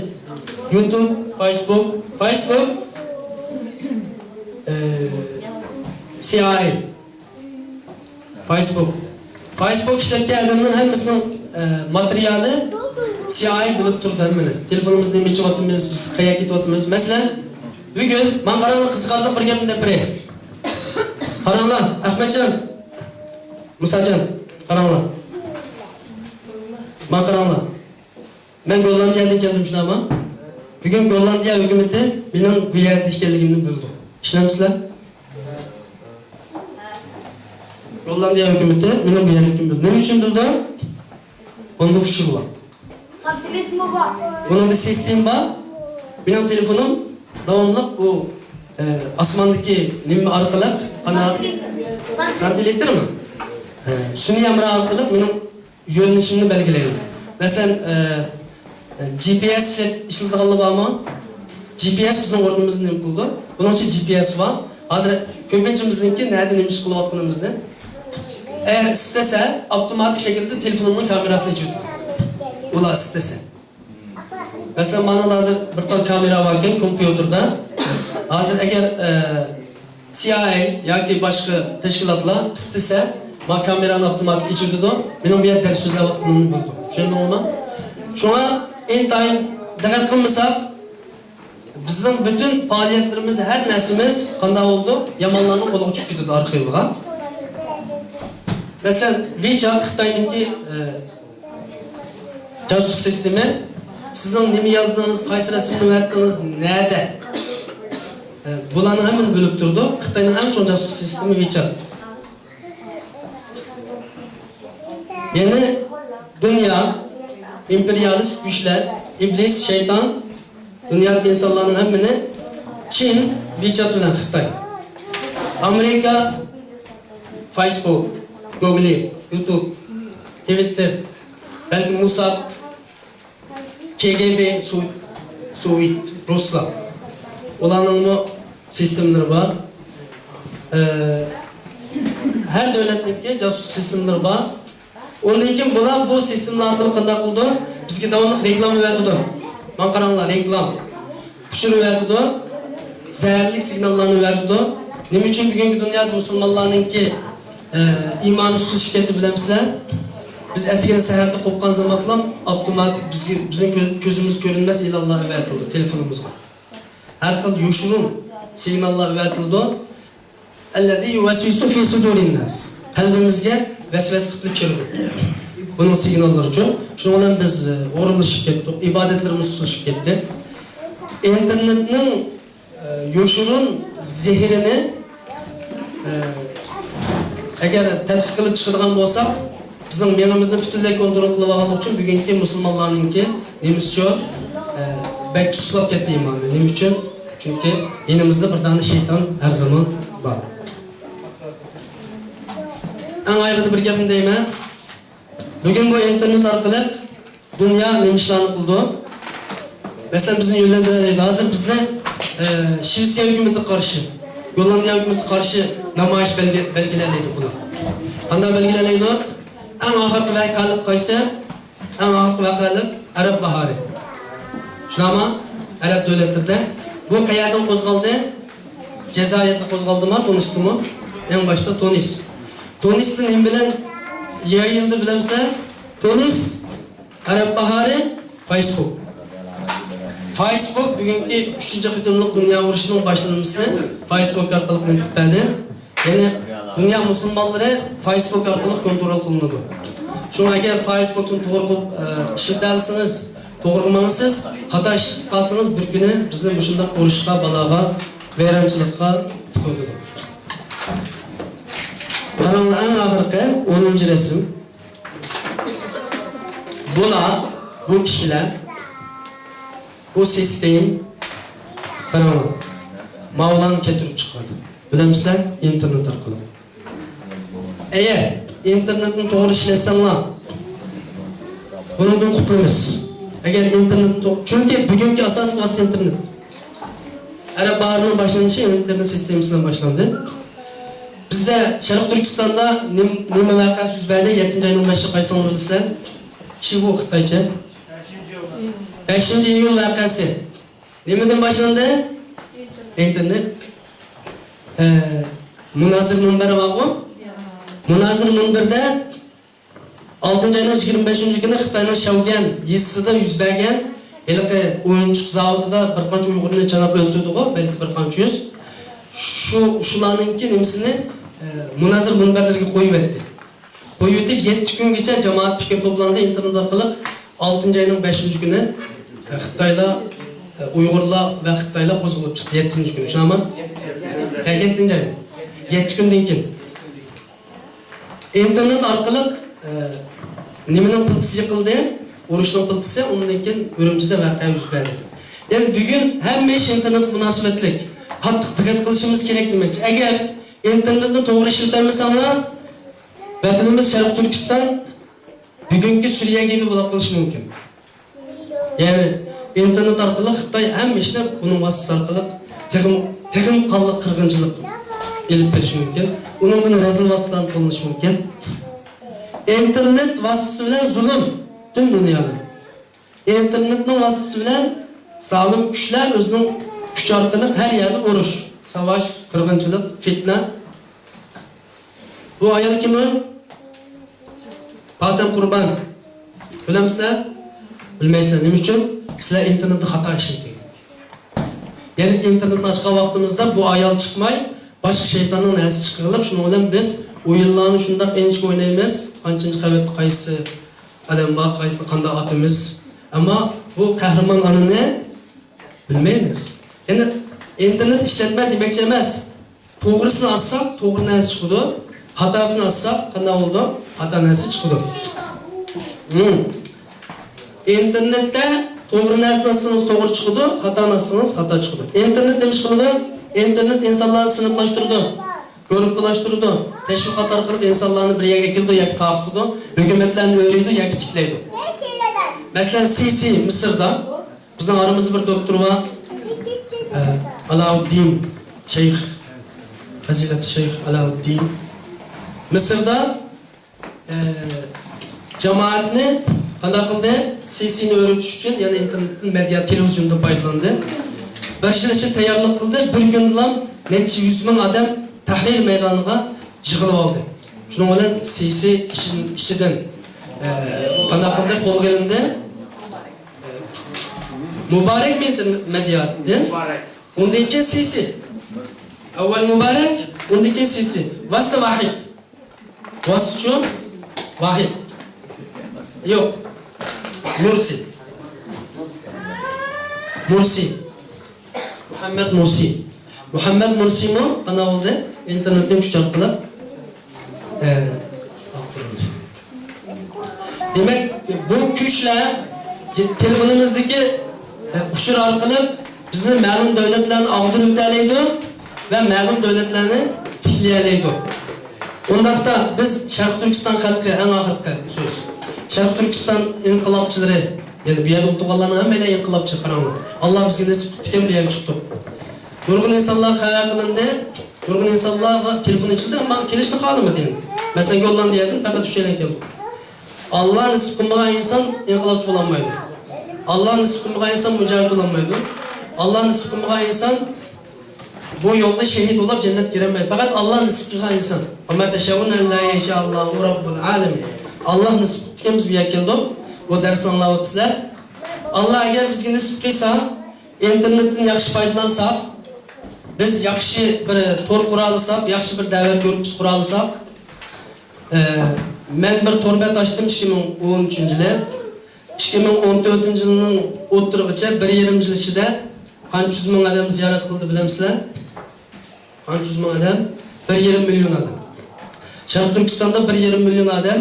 YouTube, Facebook, CIA, Facebook işletken adamın hemmisinin materyali CIA bulup turdu hemen. Telefonumuzda nima chiqyapmiz, biz qayerga ketyapmiz. Masalan, bugun men qaranglar qiziqarli bir gapni beray. Qaranglar, Ahmadjon, Musajon, qaranglar. Men qaranglar. Men Gollandiyadan keldim shunami? Bugun Gollandiya hukumati mening viloyat ekanligimni bildi. Ishlamsizlar? Gollandiya hukumati mening viloyatligimni bildi. Nima uchun bildi? Bunda fikir var. Satelit mi var? Bunun bir sistem var. Benim telefonum devamlı bu asmandaki nemi arkalık ana satelittir mi? Şunu yamra arkalık benim yönünüşünü belgeleyin. Mesela GPS işletildiğinde var mı? GPS bizim ordumuzun ne buldu? Bunun için GPS var. Hazır köpekçimizin nerede neymiş kılavatkanımızda? Eğer istese otomatik şekilde telefonumun kamerasını açıyor. Ular istese. Mesela bana hazır bir tane kamera varken kompüterda hazır eğer CIA yoki başka teşkilatlar istese ben kameranı otomatik içirdi. Benim bir ders sözleyip buldu. Şöyle olma. Şuna intayin dikkat kılmasak bizim bütün faaliyetlerimiz, her nersimiz qanday oldu? Yamanlarning qo'liga tushib ketdi arxiviga. Mesela WeChat Xitoyninki jasuslik sistemi sizin nima yazdığınız, qaysi rasmni yaratdingiz, nerede? Bularni hammani bilib turdi. Xitoyning eng chong jasuslik sistemi WeChat. Yani dünya imperialist güçler, iblis, şeytan dünyadaki insanların hemmini Çin, WeChat bilen Xitoy. Amerika, Facebook, Google, YouTube, Twitter, belki Mossad, KGB, Sovyet, Ruslar. Olanın o sistemleri var. Her devletlikte casusluk sistemleri var. Onun için bular bu sistemler arkalı qanday qildi? Bizga davomli reklam o'rgatdi. Men qaranglar, reklam. Kuchur o'rgatdi. Zaharli signallarni o'rgatdi. Nima uchun bugungi dunyoda musulmonlarningki iymoni susishib ketdi bilamsizlar? Biz ertaga saharda qo'pqan zamonlar avtomatik bizning ko'zimiz ko'rinmas e'lonlar o'rgatildi telefonimizga. Har xil yo'shurun signallar o'rgatildi. Allazi yuwaswisu fi sudurin nas. Qalbimizga vesvese qilib kirdi. Bunun signallari uchun. Shuning bilan biz o'rilishib ketdik, ibodatlarimiz susilishib ketdi. İnternetning yo'shurun zehrini agar tadqiq qilib chiqadigan bo'lsak, bizning miyamizni butunlay kontrol qilib olganlik uchun bugungi musulmonlarningki nemizcha bak suslab ketdi iymonni. Nima uchun? Chunki yonimizda bir dona shayton har zaman bor. En ayrıca bir gapim deyman. Bugün bu internet orqali dunyo nima ishlarni qildi? Mesela bizim yönlendirelim. Hazır bizde Şivsiya hükümeti karşı, Gollandiya hükümeti karşı namayış belgelerleydi bunu. Anda belgelerleydi o. En ahırkı vakalık kaysa, en ahırkı vakalık Arap Baharı. Şuna ama Arap devletlerinde. Bu kayadan kozgaldı. Cezayir'de kozgaldı mı, Tunis'ti mi? En başta Tunis. Tunis'in hem bilen yayıldı bilemezler. Tunis, Arap Baharı, Facebook. Facebook bugünkü 3. kıtımlık dünya vuruşunun başlanmasını Facebook arkalık nefretlerdi. Yani dünya Müslümanları Facebook arkalık kontrol kılındı. Şuna eğer Facebook'un doğru işitelsiniz, doğrulmanızsız, hata işitip kalsanız bir günü bizden başında vuruşka, balağa, veyrancılıkka tıkıldı. Kanalın en ahırkı 10. resim. Bu kişiler, bu sistem kanalı Mavlan getirip çıkardı. Bilemizler internet arkalı. Eğer internetin doğru işlesenler, bunun kutlamız. Eğer internet doğru, çünkü bugünkü asas vasıta internet. Arap Baharı'nın başlanışı internet sistemisinden başlandı. Bizde Şarkı Türkistan'da nime vakası yüzbeyde 7. ayının 5'i kaysan olursa Çivu Xitayca 5. iyul vakası nimeden başlandı? İnternet. Münazır Münber var mı? Münazır Münber'de 6. ayının 25. günü Xitay'ın Şavgen Yissida yüzbeygen ilki oyuncuk zavodida bir qancha Uyg'urni chanab o'ltirdi o, belki bir qancha yüz. Shularninki nimasini Münazır Münberlerge koyup etti. Koyup etip 7 güngacha jamoat fikr to'plandi internet orqali 6. ayının 5. günü Xitayla Uyg'urlar ve Xitayla qo'zg'alib chiqdi 7. günü. Shunami? 7. ay. 7 kundan keyin. İnternet orqali nimaning piltisi yiqildi? Urushning piltisi, undan keyin Urumchida voqea yuz berdi. Yani bugün hamma ish internet munosabatlik. Qattiq diqqat qilishimiz kerak demoqchi. Agar internetni to'g'ri ishlatolmasanlar, vatanimiz Sharq Turkiston bugungi Suriya gibi bo'la qolishi mumkin. Yani internet orqali Xitoy hamma ishni buning vasitasi orqali texim qonli qirg'inchilik elib berish mumkin. Uning buni razil vositalarni qo'llash mumkin. İnternet vasitasi bilan zulm tüm dunyoda. İnternetning vasitasi bilan zalim kuchlar o'zining kuch orqali har yerda urush, savash, qirg'inchilik, fitna. Bu ayol kimi? Fatim Qurban. Bilamsizlar? Bilmaysizlar. Nima uchun? Sizlar internetni xato ishlating. Yani internetni ochgan vaqtimizda bu ayol chiqmay, boshqa shaytonning narsi chiqilib, shuning bilan biz o'yinlarni shunday enchik o'ynaymiz. Qanchinchi qavatda qaysi adam bor, qaysi qanday atimiz. Ammo bu qahramon onini bilmaymiz. Yani internet ishlatma demakchi emas. To'g'risini olsak, to'g'ri narsa chiqadi. Xatosini olsak, qanday bo'ldi? Xato narsa chiqadi. İnternetda to'g'ri narsa olsangiz to'g'ri chiqadi, xato olsangiz xato chiqadi. İnternet nima qiladi? İnternet insonlarni sinflashtirdi, guruhlaştirdi, teşviqat orqali insonlarni bir yerga keldi yoki taqdi, hukumatlarni o'raydi yoki tiklaydi. Masalan, Sisi Misrda bizning aramizda bir doktor var, Alauddin Şeyh, Fazilat Şeyh Alauddin. Misrda jamoatni qanday qildi? Sisini o'rgatish uchun, ya'ni internetning media televizyondan foydalandı. Bir yil ichida tayyorlik qildi. Bir kunda necha 100 ming odam tahrir maydoniga yig'ilib oldi. Shuning bilan Sisi ishidan qanday qildi? Qo'lga olindi. Muborak mediadan. Undan keyin Sisi. Avval Muborak, undan keyin Sisi. Vasita vahid. Vasita vahid. Yok. Mursi. Muhammed Mursi. Muhammed Mursi mi? Qanday oldu? İnternetten kuch orqali. Demek bu kuchlar telefonimizdagi uchur orqali bizni ma'lum davlatlarni ag'dirib o'tlaydi va ma'lum davlatlarni tiklaydi. Undaqda biz Sharq Turkiston xalqi eng oxirgi so'z. Sharq Turkiston inqilobchilari Yani bir yer olduk Allah'ın hem böyle inkılap çıkaran. Allah bizi nasip tutuyor bir yer çıktı. Nurgun insanlar hayal kılındı. Nurgun insanlar telefon içinde ama kelişte kalmadı yani. Mesela yoldan diyelim, fakat düşeyle geldim. Allah nasip kılmağa insan inkılapçı olamaydı. Allah nasip kılmağa insan mücahit olamaydı. Allah nasip kılmağa insan bu yolda şehit olup cennet giremez. Fakat Allah nasip kılmağa insan. وَمَا تَشَوُنَ اَلَّا يَشَاءَ اللّٰهُ رَبُّ الْعَالَمِينَ. Allah nasip kılmamız bir yer geldi. Bu dersin Allah'a sizler. Allah eğer bizge nasip kılsa, internetten yaxşı faydalansak, biz yaxşı bir tor kura alsak, yaxşı bir davet görüp kura alsak, men bir torbet açtım 2013 yılı. 2014 yılının o'ttirg'icha 1,5 yil ichida qancha yuz ming odam ziyorat qildi bilamsizlar? Qancha yuz ming odam? 1,5 milyon odam. Sharq Turkistonda 1,5 milyon odam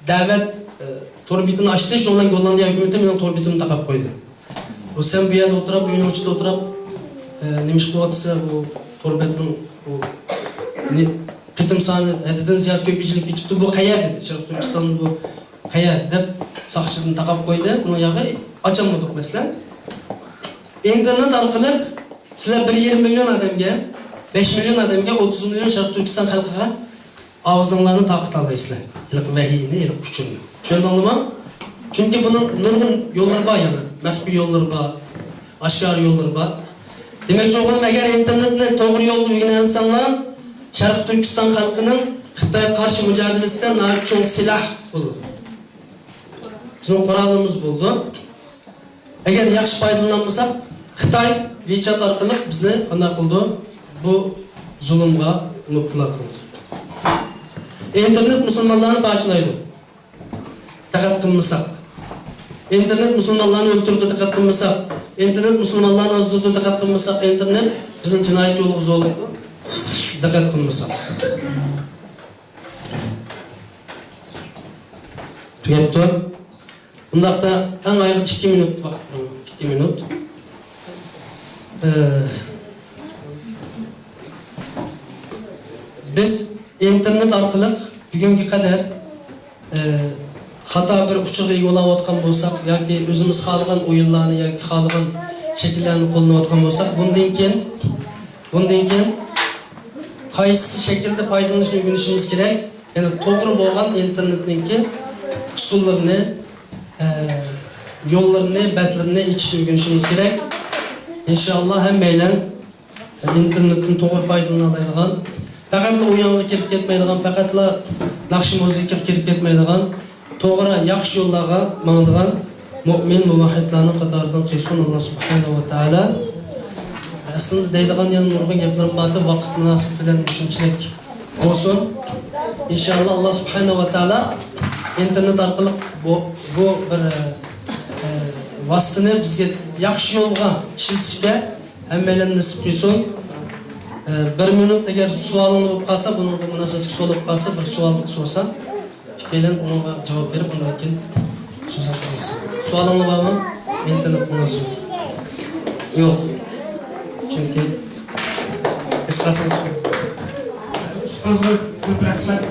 davet torbetini açtı. Shundan Gollandiya hukumati mening torbetimni taqab qo'ydi. O sen bu yerda o'tirib, uyning ichida o'tirib, nima ish qilyapsiz bu torbetning bu qitim soni hadidan ziyod ko'payishib ketibdi. Bu qayerda dedi. Sharq Turkiston bu qayerda deb saqchidan taqab qo'ydi. Buni yog'i ocholmadik masalan. İnternet orqali sizlar 1,5 milyon odamga, 5 milyon odamga, 30 milyon Sharq Turkiston xalqiga og'zinglarni taqib olasizlar. Ilq vahiyni, ilq kuchini. Tushundingizmi? Chunki buning nurg'un yo'llari bor yana. Maxfiy yo'llari bor, oshkor yo'llari bor. Demak, cho'g'im agar internetni to'g'ri yo'lda o'rgansanlar, Sharq Turkiston xalqining Xitoyga qarshi mujodalasida nihoyat cho'ng silah bo'ldi. Bizning qurolimiz bo'ldi. Agar yaxshi foydalanmasak, Xitoy WeChat orqali bizni qanday qildi? Bu zulmga mutlaq qildi. İnternet musulmonlarni bachlaydi. Diqqat qilmasak. İnternet musulmonlarni o'ldirdi, diqqat qilmasak. İnternet musulmonlarni ozdirdi, diqqat qilmasak. İnternet bizning jinoyat yo'liga zo'rlaydi. Diqqat qilmasak. Tugapti. Bundaqda eng ayg'ir 2 minut vaqt, 2 minut. Biz internet orqali bugunga qadar xato bir uchuqqa yo'layotgan bo'lsak yoki o'zimiz xohlagan o'yinlarni yoki xohlagan shakllarni qo'llanayotgan bo'lsak, bundan keyin qaysi shaklda foydalanishni o'rganishimiz kerak. Ya'ni to'g'ri bo'lgan internetningki usullarini, yo'llarini, batlarini ichishni o'rganishimiz kerak. İnşallah hammaylar internetni to'g'ri foydalana oladigan, faqatla o'yinga kirib ketmaydigan, faqatla naqsh musiqa kirib ketmaydigan, to'g'ri yaxshi yo'llarga mangdigan mu'min muvahhidlarning qatoridan qilsin Alloh subhanahu va taolo. Aslında deydigan yana nurg'un gaplarim borda, vaqt munosib bilan tushunchalik bo'lsin. İnşallah Alloh subhanahu va taolo internet orqali bu bir vositani bizga yaxshi yo'lga ishlatishga hammalarni nasib qilsin. 1 minut agar savolingni bo'lib qolsa, bunga munosabatli savol bo'lib qolsa, bir savol so'rasam, keyin unga javob berib, undan keyin so'z aytamiz. Savolingni bormi? Internet munosabat. Yo'q. Chunki hech qanday Ko'p rahmat.